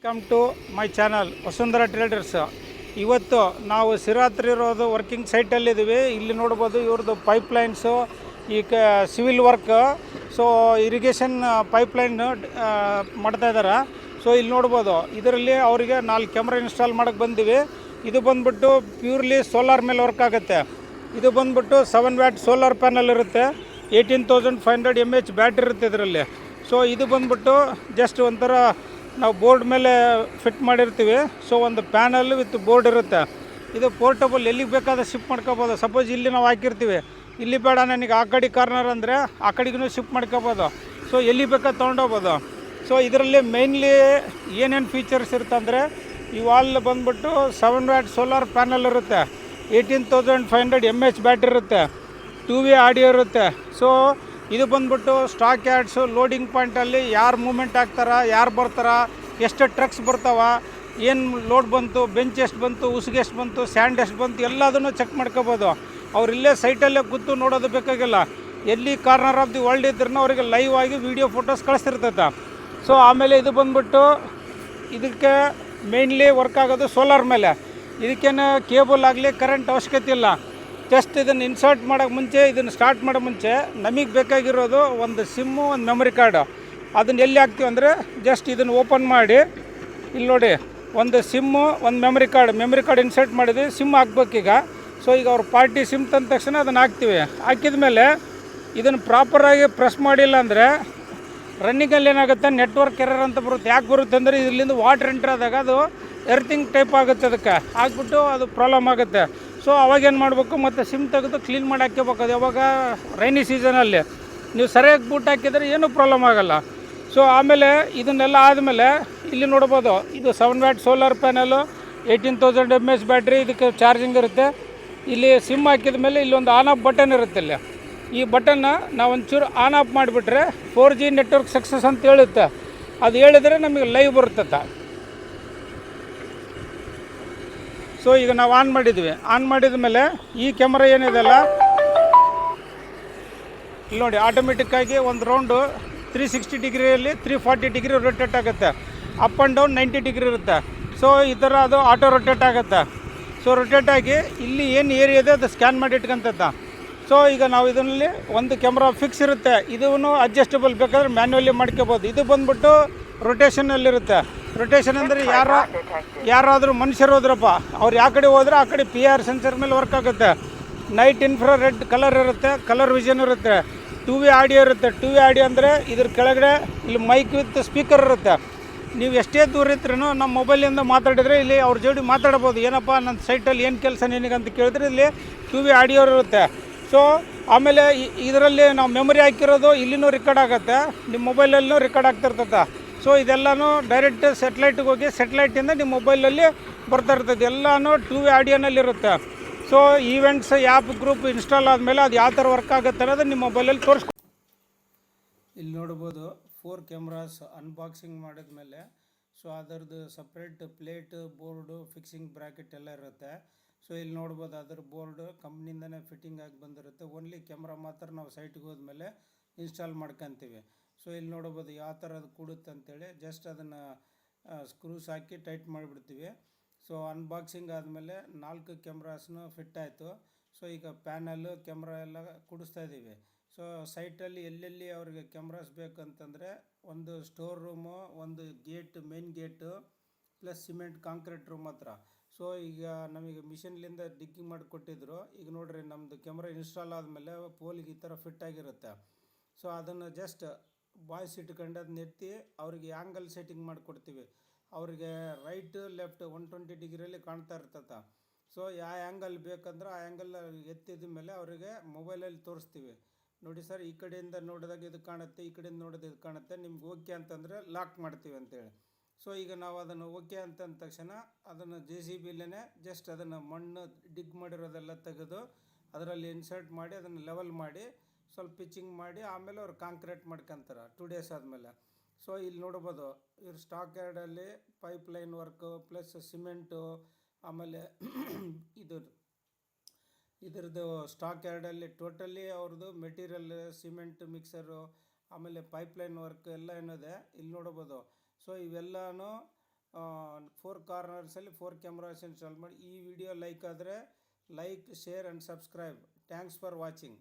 Welcome to my channel Vasundhara Traders. ಇವತ್ತು ನಾವು ಸಿರಾತ್ರಿ ಇರೋದು ವರ್ಕಿಂಗ್ ಸೈಟಲ್ಲಿದ್ದೀವಿ. ಇಲ್ಲಿ ನೋಡ್ಬೋದು ಇವ್ರದ್ದು ಪೈಪ್ಲೈನ್ಸು ಈ civil work. So irrigation pipeline ಮಾಡ್ತಾ ಇದ್ದಾರೆ. ಸೊ ಇಲ್ಲಿ ನೋಡ್ಬೋದು ಇದರಲ್ಲಿ ಅವರಿಗೆ 4 ಕ್ಯಾಮ್ರಾ ಇನ್ಸ್ಟಾಲ್ ಮಾಡೋಕ್ಕೆ ಬಂದಿವಿ. ಇದು ಬಂದ್ಬಿಟ್ಟು ಪ್ಯೂರ್ಲಿ ಸೋಲಾರ್ ಮೇಲೆ ವರ್ಕ್ ಆಗುತ್ತೆ. ಇದು ಬಂದ್ಬಿಟ್ಟು 7 ವ್ಯಾಟ್ ಸೋಲಾರ್ ಪ್ಯಾನಲ್ ಇರುತ್ತೆ. 18,500 mAh ಬ್ಯಾಟ್ರಿ ಇರುತ್ತೆ ಇದರಲ್ಲಿ. ಸೊ ಇದು ಬಂದ್ಬಿಟ್ಟು ಜಸ್ಟ್ ಒಂಥರ ನಾವು ಬೋರ್ಡ್ ಮೇಲೆ ಫಿಟ್ ಮಾಡಿರ್ತೀವಿ. ಸೊ ಒಂದು ಪ್ಯಾನಲ್ ವಿತ್ ಬೋರ್ಡ್ ಇರುತ್ತೆ. ಇದು ಪೋರ್ಟಬಲ್, ಎಲ್ಲಿಗೆ ಬೇಕಾದ್ರೆ ಶಿಫ್ಟ್ ಮಾಡ್ಕೋಬೋದು. ಸಪೋಸ್ ಇಲ್ಲಿ ನಾವು ಹಾಕಿರ್ತೀವಿ, ಇಲ್ಲಿ ಬೇಡ ನನಗೆ ಆ ಕಡೆ ಕಾರ್ನರ್ ಅಂದರೆ ಆ ಕಡೆಗೂ ಶಿಫ್ಟ್ ಮಾಡ್ಕೋಬೋದು. ಸೊ ಎಲ್ಲಿ ಬೇಕಾದ್ರೆ ತೊಗೊಂಡೋಗ್ಬೋದು. ಸೊ ಇದರಲ್ಲಿ ಮೇಯ್ನ್ಲಿ ಏನೇನು ಫೀಚರ್ಸ್ ಇರುತ್ತೆ ಅಂದರೆ ಈ ವಾಲ್ ಬಂದ್ಬಿಟ್ಟು 7 ವ್ಯಾಟ್ ಸೋಲಾರ್ ಪ್ಯಾನಲ್ ಇರುತ್ತೆ. 18,500 mAh ಬ್ಯಾಟ್ರಿ ಇರುತ್ತೆ. 2 ವೇ ಆಡಿಯೋ ಇರುತ್ತೆ. ಸೊ ಇದು ಬಂದ್ಬಿಟ್ಟು ಸ್ಟಾಕ್ ಯಾರ್ಡ್ಸು ಲೋಡಿಂಗ್ ಪಾಯಿಂಟಲ್ಲಿ ಯಾರು ಮೂಮೆಂಟ್ ಆಗ್ತಾರ, ಯಾರು ಬರ್ತಾರ, ಎಷ್ಟು ಟ್ರಕ್ಸ್ ಬರ್ತಾವ, ಏನು ಲೋಡ್ ಬಂತು, ಬೆಂಚ್ ಎಷ್ಟು ಬಂತು, ಉಸುಗೆ ಎಷ್ಟು ಬಂತು, ಸ್ಯಾಂಡ್ ಎಷ್ಟು ಬಂತು, ಎಲ್ಲದನ್ನು ಚೆಕ್ ಮಾಡ್ಕೋಬೋದು. ಅವ್ರು ಇಲ್ಲೇ ಸೈಟಲ್ಲೇ ಕೂತು ನೋಡೋದು ಬೇಕಾಗಿಲ್ಲ. ಎಲ್ಲಿ ಕಾರ್ನರ್ ಆಫ್ ದಿ ವರ್ಲ್ಡ್ ಇದ್ರೂ ಅವರಿಗೆ ಲೈವ್ ಆಗಿ ವೀಡಿಯೋ ಫೋಟೋಸ್ ಕಳಿಸ್ತಿರ್ತೈತೆ. ಸೊ ಆಮೇಲೆ ಇದು ಬಂದ್ಬಿಟ್ಟು ಇದಕ್ಕೆ ಮೇಯ್ನ್ಲಿ ವರ್ಕ್ ಆಗೋದು ಸೋಲಾರ್ ಮೇಲೆ. ಇದಕ್ಕೇನು ಕೇಬಲ್ ಆಗಲಿ ಕರೆಂಟ್ ಅವಶ್ಯಕತೆ ಇಲ್ಲ. ಜಸ್ಟ್ ಇದನ್ನು ಇನ್ಸರ್ಟ್ ಮಾಡೋಕ್ಕೆ ಮುಂಚೆ, ಇದನ್ನು ಸ್ಟಾರ್ಟ್ ಮಾಡೋ ಮುಂಚೆ ನಮಗೆ ಬೇಕಾಗಿರೋದು ಒಂದು ಸಿಮ್ಮು, ಒಂದು ಮೆಮೊರಿ ಕಾರ್ಡು. ಅದನ್ನು ಎಲ್ಲಿ ಹಾಕ್ತೀವಿ ಅಂದರೆ ಜಸ್ಟ್ ಇದನ್ನು ಓಪನ್ ಮಾಡಿ ಇಲ್ಲಿ ನೋಡಿ, ಒಂದು ಸಿಮ್ಮು, ಒಂದು ಮೆಮೊರಿ ಕಾರ್ಡ್ ಇನ್ಸರ್ಟ್ ಮಾಡಿದ್ವಿ. ಸಿಮ್ ಹಾಕ್ಬೇಕೀಗ. ಸೊ ಈಗ ಅವ್ರ ಪಾರ್ಟಿ ಸಿಮ್ ತಂದ ತಕ್ಷಣ ಅದನ್ನು ಹಾಕ್ತೀವಿ. ಹಾಕಿದ ಮೇಲೆ ಇದನ್ನು ಪ್ರಾಪರಾಗಿ ಪ್ರೆಸ್ ಮಾಡಿಲ್ಲ ಅಂದರೆ ರನ್ನಿಂಗಲ್ಲಿ ಏನಾಗುತ್ತೆ, ನೆಟ್ವರ್ಕ್ ಎರರ್ ಅಂತ ಬರುತ್ತೆ. ಯಾಕೆ ಬರುತ್ತೆ ಅಂದರೆ ಇದರಿಂದ ವಾಟರ್ ಎಂಟ್ರ್ ಆದಾಗ ಅದು ಎರ್ತಿಂಗ್ ಟೈಪ್ ಆಗುತ್ತೆ. ಅದಕ್ಕೆ ಆಗಿಬಿಟ್ಟು ಅದು ಪ್ರಾಬ್ಲಮ್ ಆಗುತ್ತೆ. ಸೊ ಅವಾಗೇನು ಮಾಡಬೇಕು, ಮತ್ತು ಸಿಮ್ ತೆಗೆದು ಕ್ಲೀನ್ ಮಾಡಿ ಹಾಕ್ಕೋಬೇಕು. ಅದು ಯಾವಾಗ ರೈನಿ ಸೀಸನಲ್ಲಿ ನೀವು ಸರಿಯಾಗಿ ಬೂಟ್ ಹಾಕಿದರೆ ಏನೂ ಪ್ರಾಬ್ಲಮ್ ಆಗೋಲ್ಲ. ಸೊ ಆಮೇಲೆ ಇದನ್ನೆಲ್ಲ ಆದಮೇಲೆ ಇಲ್ಲಿ ನೋಡ್ಬೋದು, ಇದು 7 watt solar panel, 18,000 mAh battery, ಇದಕ್ಕೆ ಚಾರ್ಜಿಂಗ್ ಇರುತ್ತೆ. ಇಲ್ಲಿ ಸಿಮ್ ಹಾಕಿದ ಮೇಲೆ ಇಲ್ಲೊಂದು ಆನ್ ಆಫ್ ಬಟನ್ ಇರುತ್ತೆ. ಇಲ್ಲಿ ಈ ಬಟನ್ನ ನಾವು ಒಂಚೂರು ಆನ್ ಆಫ್ ಮಾಡಿಬಿಟ್ರೆ 4G ನೆಟ್ವರ್ಕ್ ಸಕ್ಸಸ್ ಅಂತ ಹೇಳುತ್ತೆ. ಅದು ಹೇಳಿದರೆ ನಮಗೆ ಲೈವ್ ಬರುತ್ತೆ. ಸೊ ಈಗ ನಾವು ಆನ್ ಮಾಡಿದ್ವಿ. ಆನ್ ಮಾಡಿದ ಮೇಲೆ ಈ ಕ್ಯಾಮ್ರಾ ಏನಿದೆಲ್ಲ ಇಲ್ಲಿ ನೋಡಿ, ಆಟೋಮೆಟಿಕ್ಕಾಗಿ ಒಂದು ರೌಂಡು 360 ಡಿಗ್ರಿಯಲ್ಲಿ 340 ಡಿಗ್ರಿ ರೊಟೇಟ್ ಆಗುತ್ತೆ. ಅಪ್ ಆ್ಯಂಡ್ ಡೌನ್ 90 ಡಿಗ್ರಿ ಇರುತ್ತೆ. ಸೊ ಈ ಥರ ಅದು ಆಟೋ ರೊಟೇಟ್ ಆಗುತ್ತೆ. ಸೊ ರೊಟೇಟ್ ಆಗಿ ಇಲ್ಲಿ ಏನು ಏರಿಯಾ ಇದೆ ಅದು ಸ್ಕ್ಯಾನ್ ಮಾಡಿ ಇಟ್ಕೊಂತೈತೆ. ಸೊ ಈಗ ನಾವು ಇದರಲ್ಲಿ ಒಂದು ಕ್ಯಾಮ್ರಾ ಫಿಕ್ಸ್ ಇರುತ್ತೆ. ಇದೂ ಅಡ್ಜಸ್ಟಬಲ್, ಬೇಕಾದ್ರೆ ಮ್ಯಾನ್ಯುವಲಿ ಮಾಡ್ಕೋಬೋದು. ಇದು ಬಂದ್ಬಿಟ್ಟು ರೊಟೇಷನಲ್ಲಿರುತ್ತೆ. ರೊಟೇಷನ್ ಅಂದರೆ ಯಾರಾದರೂ ಮನುಷ್ಯರು ಹೋದ್ರಪ್ಪ, ಅವ್ರು ಯಾವ ಕಡೆ ಹೋದ್ರೆ ಆ ಕಡೆ PR ಸೆನ್ಸರ್ ಮೇಲೆ ವರ್ಕ್ ಆಗುತ್ತೆ. ನೈಟ್ ಇನ್ಫ್ರಾರೆಡ್ ಕಲರ್ ಇರುತ್ತೆ, ಕಲರ್ ವಿಷನ್ ಇರುತ್ತೆ. 2 ವೇ ಆಡಿಯೋ ಇರುತ್ತೆ. 2 ವೇ ಆಡಿಯೋ ಅಂದರೆ ಇದ್ರ ಕೆಳಗಡೆ ಇಲ್ಲಿ ಮೈಕ್ ವಿತ್ ಸ್ಪೀಕರ್ ಇರುತ್ತೆ. ನೀವು ಎಷ್ಟೇ ದೂರ ಇದ್ರೂ ನಮ್ಮ ಮೊಬೈಲಿಂದ ಮಾತಾಡಿದರೆ ಇಲ್ಲಿ ಅವ್ರ ಜೋಡಿ ಮಾತಾಡ್ಬೋದು. ಏನಪ್ಪ ನನ್ನ ಸೈಟಲ್ಲಿ ಏನು ಕೆಲಸ ನಿನಗೆ ಅಂತ ಕೇಳಿದ್ರೆ ಇಲ್ಲಿ 2 ವೇ ಆಡಿಯೋ ಇರುತ್ತೆ. ಸೊ ಆಮೇಲೆ ಇದರಲ್ಲಿ ನಾವು ಮೆಮೊರಿ ಹಾಕಿರೋದು ಇಲ್ಲಿನೂ ರೆಕಾರ್ಡ್ ಆಗುತ್ತೆ, ನಿಮ್ಮ ಮೊಬೈಲಲ್ಲೂ ರೆಕಾರ್ಡ್ ಆಗ್ತಿರ್ತದೆ. ಸೊ ಇದೆಲ್ಲನೂ ಡೈರೆಕ್ಟ್ ಸೆಟ್ಲೈಟಿಗೆ ಹೋಗಿ ಸೆಟ್ಲೈಟಿಂದ ನಿಮ್ಮ ಮೊಬೈಲಲ್ಲಿ ಬರ್ತಾ ಇರ್ತದೆ. ಎಲ್ಲನೂ 2 ವೇ ಆಡಿಯೋನಲ್ಲಿರುತ್ತೆ. So events app group install ಆದಮೇಲೆ ಅದು ಯಾವ ಥರ ವರ್ಕ್ ಆಗುತ್ತೆ ಅನ್ನೋದು ನಿಮ್ಮ ಮೊಬೈಲಲ್ಲಿ ಇಲ್ಲಿ ನೋಡ್ಬೋದು. 4 ಕ್ಯಾಮ್ರಾಸ್ ಅನ್ಬಾಕ್ಸಿಂಗ್ ಮಾಡಿದ್ಮೇಲೆ ಸೊ ಅದರದ್ದು separate plate, board, fixing bracket ಎಲ್ಲ ಇರುತ್ತೆ. ಸೊ ಇಲ್ಲಿ ನೋಡ್ಬೋದು, ಅದರ ಬೋರ್ಡು ಕಂಪ್ನಿಯಿಂದನೇ ಫಿಟ್ಟಿಂಗ್ ಆಗಿ ಬಂದಿರುತ್ತೆ. ಓನ್ಲಿ ಕ್ಯಾಮ್ರಾ ಮಾತ್ರ ನಾವು ಸೈಟಿಗೆ ಹೋದ್ಮೇಲೆ ಇನ್ಸ್ಟಾಲ್ ಮಾಡ್ಕೊತೀವಿ. ಸೊ ಇಲ್ಲಿ ನೋಡ್ಬೋದು ಯಾವ ಥರ ಅದು ಕೂಡುತ್ತೆ ಅಂತೇಳಿ. ಜಸ್ಟ್ ಅದನ್ನು ಸ್ಕ್ರೂಸ್ ಹಾಕಿ ಟೈಟ್ ಮಾಡಿಬಿಡ್ತೀವಿ. ಸೊ ಅನ್ಬಾಕ್ಸಿಂಗ್ ಆದಮೇಲೆ 4 ಕ್ಯಾಮ್ರಾಸ್ನು ಫಿಟ್ ಆಯಿತು. ಸೊ ಈಗ ಪ್ಯಾನಲ್ಲು, ಕ್ಯಾಮ್ರಾ ಎಲ್ಲ ಕೂಡಿಸ್ತಾ ಇದ್ದೀವಿ. ಸೊ ಸೈಟಲ್ಲಿ ಎಲ್ಲೆಲ್ಲಿ ಅವ್ರಿಗೆ ಕ್ಯಾಮ್ರಾಸ್ ಬೇಕಂತಂದರೆ ಒಂದು ಸ್ಟೋರ್ ರೂಮು, ಒಂದು gate, main gate, plus cement concrete room ಹತ್ರ. ಸೊ ಈಗ ನಮಗೆ ಮಿಷನ್ಲಿಂದ ಡಿಗ್ಗಿಂಗ್ ಮಾಡಿ ಕೊಟ್ಟಿದ್ರು. ಈಗ ನೋಡಿರಿ, ನಮ್ಮದು ಕ್ಯಾಮ್ರಾ ಇನ್ಸ್ಟಾಲ್ ಆದಮೇಲೆ ಪೋಲಿಗೆ ಈ ಥರ ಫಿಟ್ ಆಗಿರುತ್ತೆ. ಸೊ ಅದನ್ನು ಜಸ್ಟ್ ಬಾಯ್ಸ್ ಇಟ್ಕೊಂಡು ಅದನ್ನ ಎತ್ತಿ ಅವ್ರಿಗೆ ಆ್ಯಂಗಲ್ ಸೆಟ್ಟಿಂಗ್ ಮಾಡಿಕೊಡ್ತೀವಿ. ಅವ್ರಿಗೆ ರೈಟ್ ಲೆಫ್ಟ್ 120 ಡಿಗ್ರಿಯಲ್ಲಿ ಕಾಣ್ತಾ ಇರ್ತದೆ. ಸೊ ಯಾವ ಆ್ಯಂಗಲ್ ಬೇಕಂದ್ರೆ ಆ ಆ್ಯಂಗಲ್ ಎತ್ತಿದ ಮೇಲೆ ಅವರಿಗೆ ಮೊಬೈಲಲ್ಲಿ ತೋರಿಸ್ತೀವಿ. ನೋಡಿ ಸರ್, ಈ ಕಡೆಯಿಂದ ನೋಡಿದಾಗ ಇದು ಕಾಣುತ್ತೆ, ಈ ಕಡೆಯಿಂದ ನೋಡಿದಾಗ ಇದು ಕಾಣುತ್ತೆ, ನಿಮ್ಗೆ ಓಕೆ ಅಂತಂದರೆ ಲಾಕ್ ಮಾಡ್ತೀವಿ ಅಂತೇಳಿ. ಸೊ ಈಗ ನಾವು ಅದನ್ನು ಓಕೆ ಅಂತಂದ ತಕ್ಷಣ ಅದನ್ನು JCBಲೇ ಜಸ್ಟ್ ಅದನ್ನು ಮಣ್ಣು ಡಿಗ್ ಮಾಡಿರೋದೆಲ್ಲ ತೆಗೆದು ಅದರಲ್ಲಿ ಇನ್ಸರ್ಟ್ ಮಾಡಿ ಅದನ್ನು ಲೆವೆಲ್ ಮಾಡಿ ಸ್ವಲ್ಪ ಪಿಚ್ಚಿಂಗ್ ಮಾಡಿ ಆಮೇಲೆ ಅವ್ರು ಕಾಂಕ್ರೀಟ್ ಮಾಡ್ಕೊತಾರೆ 2 ಡೇಸ್ ಆದಮೇಲೆ. ಸೊ ಇಲ್ಲಿ ನೋಡ್ಬೋದು, ಇವ್ರು ಸ್ಟಾಕ್ ಯಾರ್ಡಲ್ಲಿ ಪೈಪ್ಲೈನ್ ವರ್ಕು ಪ್ಲಸ್ ಸಿಮೆಂಟು, ಆಮೇಲೆ ಇದ್ರದ್ದು ಸ್ಟಾಕ್ ಯಾರ್ಡಲ್ಲಿ ಟೋಟಲಿ ಅವ್ರದ್ದು ಮೆಟೀರಿಯಲ್, ಸಿಮೆಂಟ್ ಮಿಕ್ಸರು, ಆಮೇಲೆ ಪೈಪ್ಲೈನ್ ವರ್ಕ್ ಎಲ್ಲ ಏನಿದೆ ಇಲ್ಲಿ ನೋಡ್ಬೋದು. ಸೊ ಇವೆಲ್ಲನೂ 4 ಕಾರ್ನರ್ಸಲ್ಲಿ 4 ಕ್ಯಾಮ್ರಾಸ್ ಇನ್ಸ್ಟಾಲ್ ಮಾಡಿ. ಈ ವಿಡಿಯೋ ಲೈಕ್ ಆದರೆ like, share and subscribe. Thanks for watching.